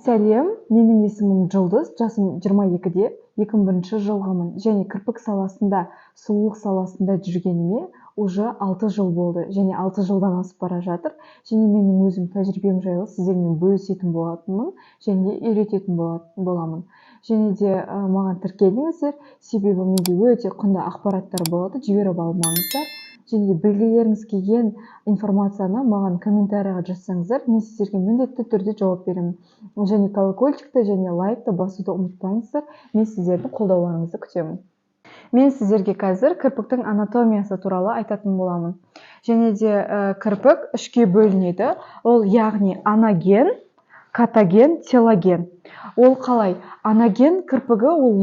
Сәлем, менің есімім Жұлдыз, жасым 22-де, 2001 жылғымын және кірпік саласында, сұлулық саласында жүргеніме уже 6 жыл болды және 6 жылдан асып бара жатыр. Және менің өзім тәжірибем жайлы сіздермен бөлісетін болатынмын және үйрететін боламын. Және де маған тіркеліңіздер, себебі менде өте құнды ақпараттар болады, жіберіп алмаңыздар. Және де білгілеріңіз келген информацияны маған комментарийға жазсаңыздар, мен сіздерге міндетті түрде жауап беремін. Және колокольчикті және лайкты басуды ұмытпаңыздар, мен сіздердің қолдауларыңызды күтемін. Мен сіздерге қазір кірпіктің анатомиясы туралы айтатын боламын. Және де кірпік үшке бөлінеді. Ол яғни анаген, катаген, телоген. Ол қалай? Анаген кірпігі ол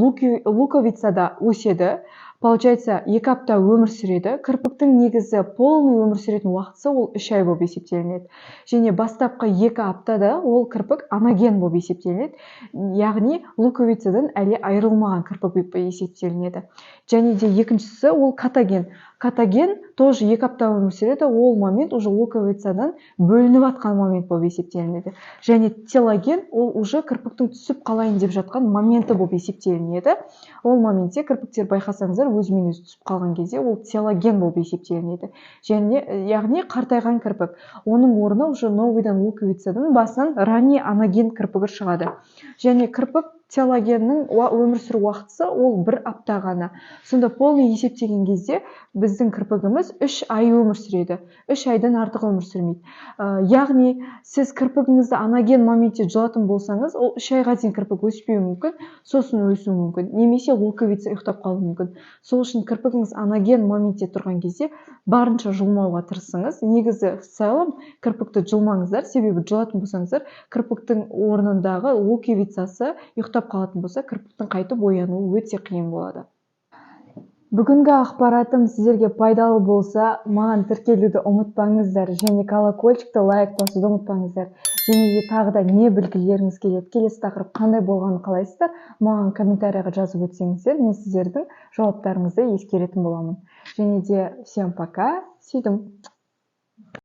луковицада өседі. Получается, 2 апта өмір сүреді. Кірпіктің негізі полный өмір сүретін уақытысы ол 3 ай болып есептелінеді. Және бастапқы 2 аптада ол кірпік анаген болып есептелінеді. Яғни луковицадан әлі айырылмаған кірпік болып есептелінеді. Және де екіншісі ол катаген. Катаген тоже 2 апта өмір сүреді. Ол момент уже луковицадан бөлініп атқан момент болып есептелінеді. Және телоген ол уже кірпіктің түсіп қалайын деп жатқан моменті болып есептелінеді. Ол моментте кірпіктер байқасаңыздар, өзімен өзі түсіп қалған кезде ол телоген болып есептелінеді. Және яғни қартайған кірпік. Оның орны уже новыйдан луковицадан басынан ранний анаген кірпігі шығады. Және кірпік телогеннің өмір сүру уақытысы ол 1 апта ғана. Сонда полный есептеген кезде біздің кірпігіміз 3 ай өмір сүреді. 3 айдан артық өмір сүрмейді. Яғни сіз кірпігіңізді анаген моментте жұлатын болсаңыз, ол 3 айға дейін кірпік өспеуі мүмкін, сосын өсуі мүмкін. Немесе луковица ұйықтап қалуы мүмкін. Сол үшін кірпігіңіз анаген моментте тұрған кезде барынша жұлмауға тырысыңыз. Негізі в целом кірпікті жұлмаңыздар, себебі жұлатын болсаңыздар, кірпіктің орнындағы луковицасы ұйықтап қалатын болса, кірпіктің қайтып оянуы өте қиын болады. Бүгінгі ақпаратым сіздерге пайдалы болса, маған тіркелуді ұмытпаңыздар және колокольчикті лайк басуды ұмытпаңыздар. Және де тағы да не білгілеріңіз келеді, келесі тақырып қандай болғанын қалайсыздар, маған комментарийға жазып өтсеңіздер, мен сіздердің жауаптарыңызды ескеретін боламын. Және де всем пока, сүйдім.